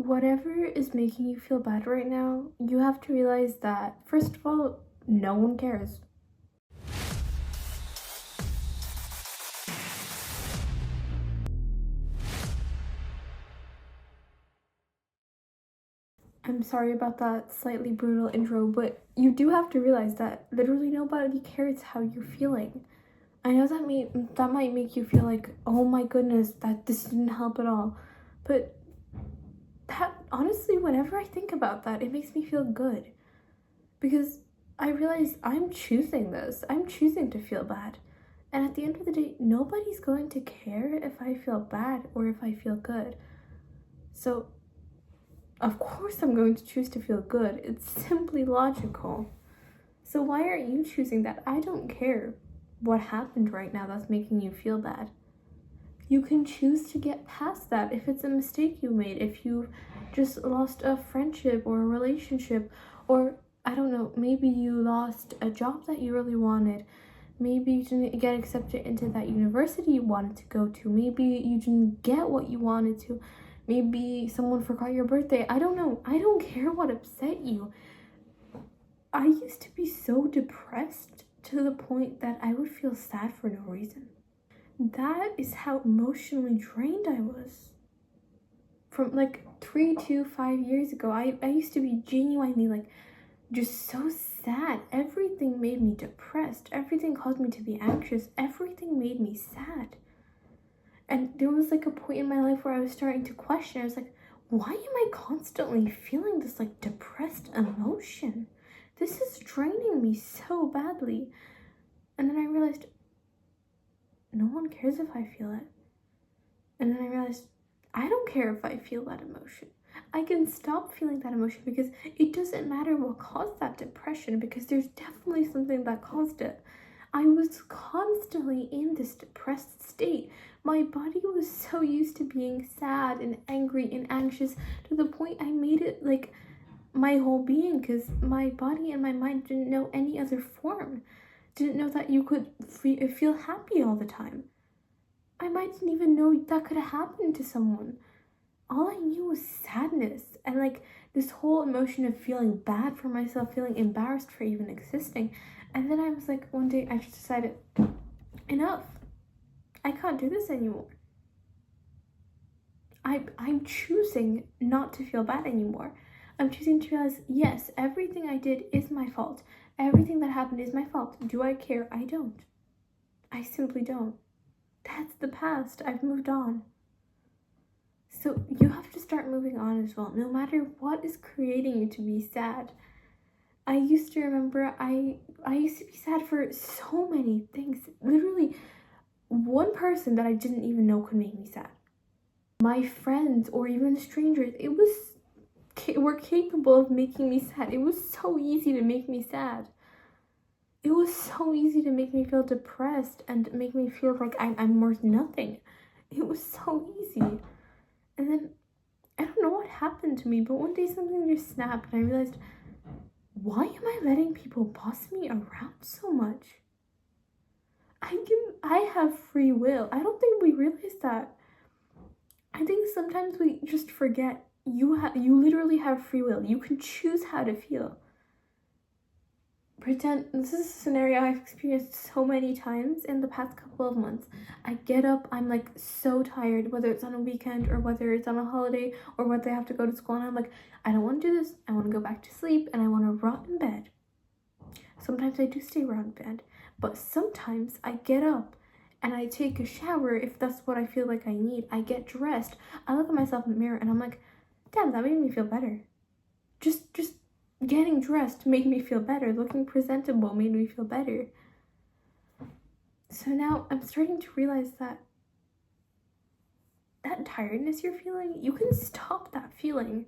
whatever is making you feel bad right now, you have to realize that, first of all, no one cares. I'm sorry about that slightly brutal intro, but you do have to realize that literally nobody cares how you're feeling. I know that might make you feel like, oh my goodness, that this didn't help at all. But that honestly, whenever I think about that, it makes me feel good. Because I realize I'm choosing this. I'm choosing to feel bad. And at the end of the day, nobody's going to care if I feel bad or if I feel good. So of course I'm going to choose to feel good. It's simply logical. So why aren't you choosing that? I don't care what happened right now that's making you feel bad. You can choose to get past that if it's a mistake you made, if you just lost a friendship or a relationship, or I don't know, maybe you lost a job that you really wanted. Maybe you didn't get accepted into that university you wanted to go to. Maybe you didn't get what you wanted to. Maybe someone forgot your birthday. I don't know. I don't care what upset you. I used to be so depressed to the point that I would feel sad for no reason. That is how emotionally drained I was. From like 3 to 5 years ago, I used to be genuinely like just so sad. Everything made me depressed. Everything caused me to be anxious. Everything made me sad. And there was like a point in my life where I was starting to question. I was like, why am I constantly feeling this like depressed emotion? This is draining me so badly. And then I realized, no one cares if I feel it. And then I realized, I don't care if I feel that emotion. I can stop feeling that emotion because it doesn't matter what caused that depression, because there's definitely something that caused it. I was constantly in this depressed state. My body was so used to being sad and angry and anxious to the point I made it like my whole being, because my body and my mind didn't know any other form. Didn't know that you could feel happy all the time. My mind didn't even know that could happen to someone. All I knew was sadness and like this whole emotion of feeling bad for myself, feeling embarrassed for even existing. And then I was like, one day I just decided, enough. I can't do this anymore. I'm choosing not to feel bad anymore. I'm choosing to realize, yes, everything I did is my fault. Everything that happened is my fault. Do I care? I don't. I simply don't. That's the past. I've moved on. So you have to start moving on as well, no matter what is creating you to be sad. I used to remember I used to be sad for so many things. Literally, one person that I didn't even know could make me sad. My friends or even strangers, were capable of making me sad. It was so easy to make me sad. It was so easy to make me feel depressed and make me feel like I'm worth nothing. It was so easy. And then, I don't know what happened to me, but one day something just snapped and I realized, why am I letting people boss me around so much? I have free will. I don't think we realize that. I think sometimes we just forget you literally have free will. You can choose how to feel. Pretend this is a scenario I've experienced so many times in the past couple of months. I get up, I'm like so tired, whether it's on a weekend or whether it's on a holiday or whether I have to go to school, and I'm like, I don't want to do this. I want to go back to sleep and I want to rot in bed. Sometimes I do stay around bed, but sometimes I get up and I take a shower if that's what I feel like I need. I get dressed. I look at myself in the mirror and I'm like, damn, that made me feel better. Just getting dressed made me feel better. Looking presentable made me feel better. So now I'm starting to realize that tiredness you're feeling, you can stop that feeling.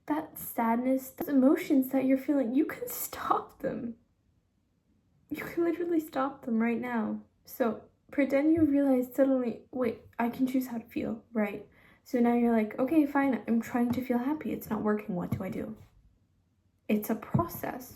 That sadness, those emotions that you're feeling, you can stop them. You can literally stop them right now. So pretend you realize suddenly, wait, I can choose how to feel, right? So now you're like, okay, fine, I'm trying to feel happy. It's not working. What do I do? It's a process.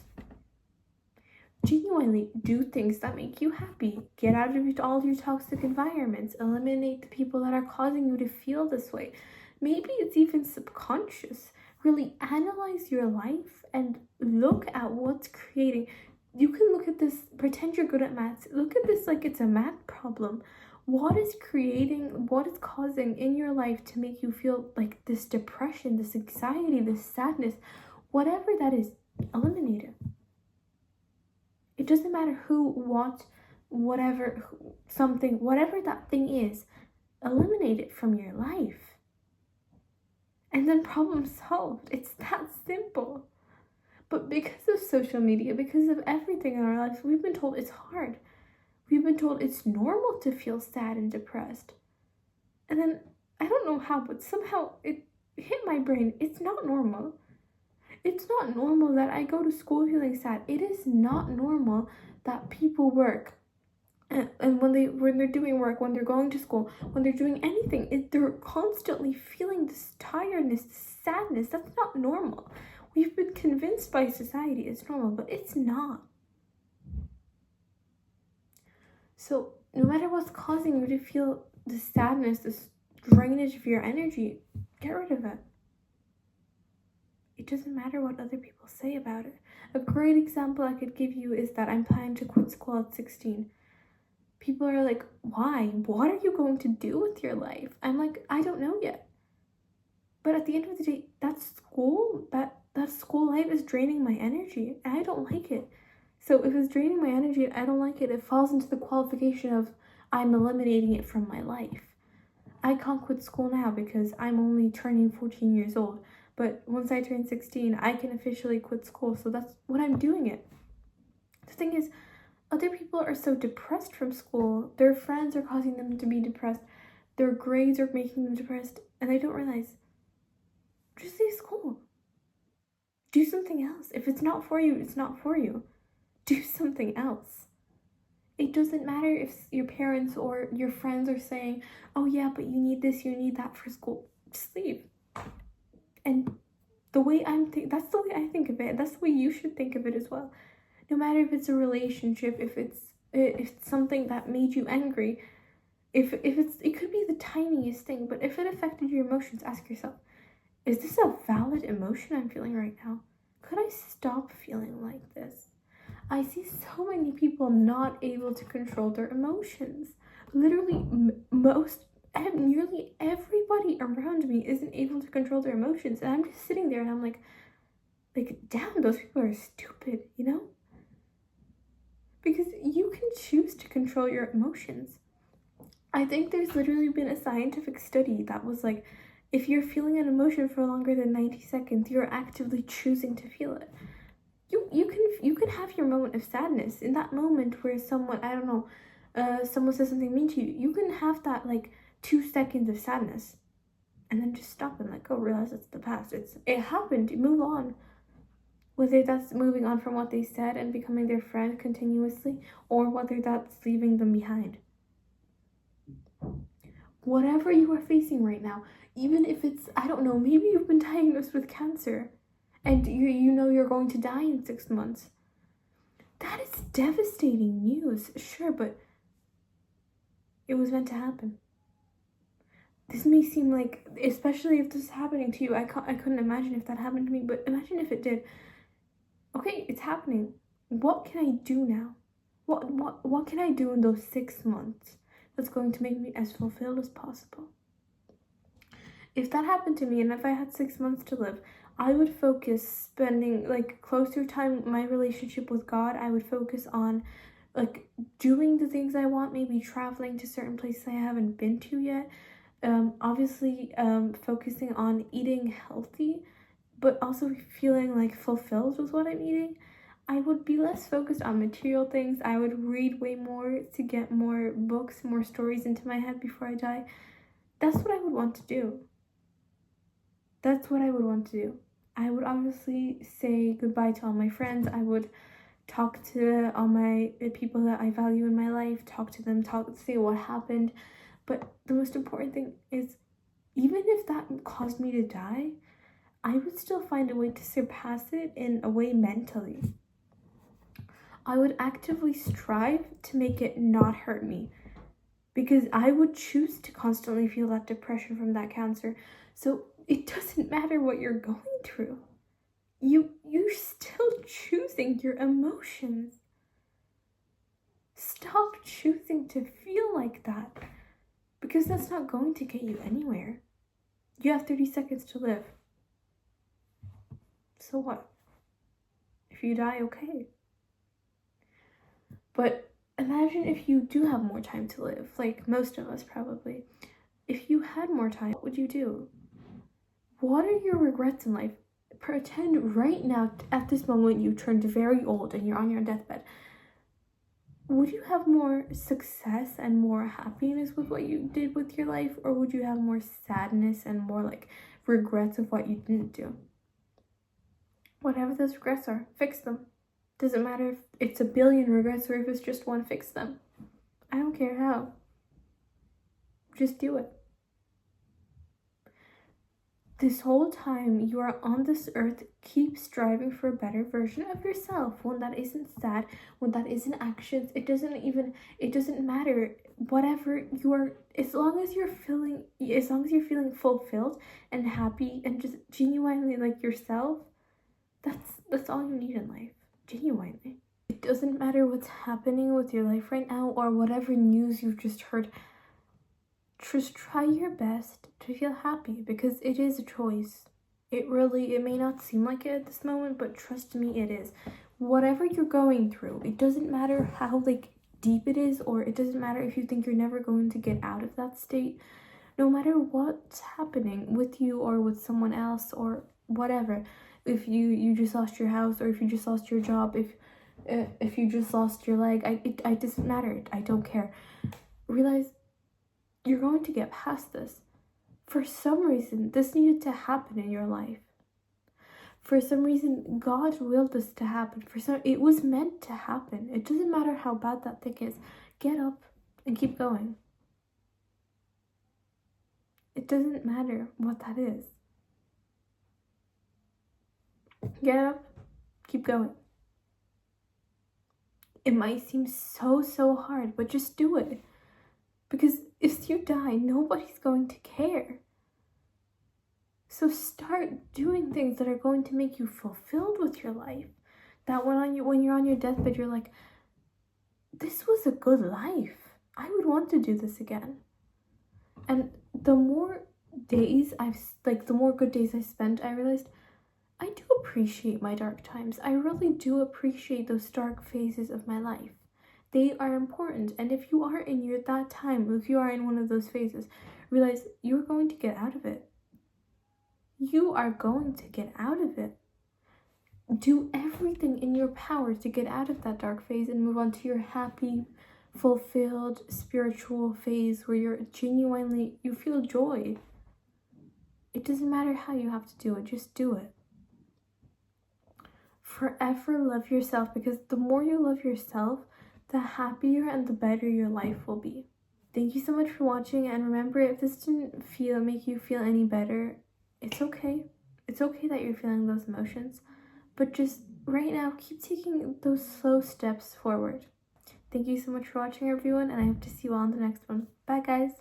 Genuinely do things that make you happy. Get out of all your toxic environments. Eliminate the people that are causing you to feel this way. Maybe it's even subconscious. Really analyze your life and look at what's creating. You can look at this, pretend you're good at maths. Look at this like it's a math problem. What is creating, what is causing in your life to make you feel like this depression, this anxiety, this sadness, whatever that is, eliminate it. It doesn't matter who, what, whatever, something, whatever that thing is, eliminate it from your life. And then problem solved. It's that simple. But because of social media, because of everything in our lives, we've been told it's hard. We've been told it's normal to feel sad and depressed. And then, I don't know how, but somehow it hit my brain. It's not normal. It's not normal that I go to school feeling sad. It is not normal that people work. And when they're doing work, when they're going to school, when they're doing anything, they're constantly feeling this tiredness, this sadness. That's not normal. We've been convinced by society it's normal, but it's not. So no matter what's causing you to feel this sadness, this drainage of your energy, get rid of it. It doesn't matter what other people say about it. A great example I could give you is that I'm planning to quit school at 16. People are like, why? What are you going to do with your life? I'm like, I don't know yet. But at the end of the day, that school life is draining my energy, and I don't like it. So if it's draining my energy and I don't like it, it falls into the qualification of I'm eliminating it from my life. I can't quit school now because I'm only turning 14 years old. But once I turn 16, I can officially quit school. So that's what I'm doing it. The thing is, other people are so depressed from school. Their friends are causing them to be depressed. Their grades are making them depressed. And they don't realize, just leave school. Do something else. If it's not for you, it's not for you. Do something else. It doesn't matter if your parents or your friends are saying, oh yeah, but you need this, you need that for school. Just leave. And the way that's the way I think of it. That's the way you should think of it as well. No matter if it's a relationship, if it's something that made you angry, it could be the tiniest thing, but if it affected your emotions, ask yourself, is this a valid emotion I'm feeling right now? Could I stop feeling like this? I see so many people not able to control their emotions. Literally, nearly everybody around me isn't able to control their emotions, and I'm just sitting there and I'm like, damn, those people are stupid, you know? Because you can choose to control your emotions. I think there's literally been a scientific study that was like, if you're feeling an emotion for longer than 90 seconds, you're actively choosing to feel it. You can have your moment of sadness. In that moment where someone, I don't know, someone says something mean to you, you can have that 2 seconds of sadness and then just stop and let go, realize it's the past. It happened, move on. Whether that's moving on from what they said and becoming their friend continuously, or whether that's leaving them behind. Whatever you are facing right now, even if it's, I don't know, maybe you've been diagnosed with cancer and you know you're going to die in 6 months. That is devastating news, sure, but it was meant to happen. This may seem like, especially if this is happening to you, I couldn't imagine if that happened to me, but imagine if it did. Okay, it's happening. What can I do now? What can I do in those 6 months that's going to make me as fulfilled as possible? If that happened to me and if I had 6 months to live, I would focus spending closer time my relationship with God. I would focus on doing the things I want, maybe traveling to certain places I haven't been to yet. Obviously focusing on eating healthy, but also feeling fulfilled with what I'm eating. I would be less focused on material things. I would read way more to get more books, more stories into my head before I die. That's what I would want to do. That's what I would want to do. I would obviously say goodbye to all my friends. I would talk to all my people that I value in my life, talk to them, say what happened. But the most important thing is, even if that caused me to die, I would still find a way to surpass it in a way mentally. I would actively strive to make it not hurt me, because I would choose to constantly feel that depression from that cancer. So it doesn't matter what you're going through. You're still choosing your emotions. Stop choosing to feel like that, because that's not going to get you anywhere. You have 30 seconds to live. So what? If you die, okay. But imagine if you do have more time to live, like most of us probably. If you had more time, what would you do? What are your regrets in life? Pretend right now, at this moment, you turned very old and you're on your deathbed. Would you have more success and more happiness with what you did with your life? Or would you have more sadness and more like regrets of what you didn't do? Whatever those regrets are, fix them. Doesn't matter if it's a billion regrets or if it's just one, fix them. I don't care how. Just do it. This whole time you are on this earth, keep striving for a better version of yourself. One that isn't sad, one that isn't anxious. It doesn't matter. Whatever you are, as long as you're feeling fulfilled and happy and just genuinely like yourself, that's all you need in life. Genuinely. It doesn't matter what's happening with your life right now or whatever news you've just heard. Just try your best to feel happy, because it is a choice. It may not seem like it at this moment, but trust me, it is. Whatever you're going through, it doesn't matter how deep it is, or it doesn't matter if you think you're never going to get out of that state. No matter what's happening with you or with someone else or whatever, if you just lost your house, or if you just lost your job, if you just lost your leg, it doesn't matter. I don't care. Realize you're going to get past this. For some reason, this needed to happen in your life. For some reason, God willed this to happen. It was meant to happen. It doesn't matter how bad that thing is. Get up and keep going. It doesn't matter what that is. Get up, keep going. It might seem so hard, but just do it. Because if you die, nobody's going to care. So start doing things that are going to make you fulfilled with your life. That when you're on your deathbed, you're like, this was a good life. I would want to do this again. And the more good days I spent, I realized I do appreciate my dark times. I really do appreciate those dark phases of my life. They are important. And if you are in if you are in one of those phases, realize you're going to get out of it. You are going to get out of it. Do everything in your power to get out of that dark phase and move on to your happy, fulfilled, spiritual phase where you feel joy. It doesn't matter how you have to do it, just do it. Forever love yourself, because the more you love yourself, the happier and the better your life will be. Thank you so much for watching, and remember, if this didn't make you feel any better, it's okay. It's okay that you're feeling those emotions, but just right now, keep taking those slow steps forward. Thank you so much for watching, everyone, and I hope to see you all in the next one. Bye, guys.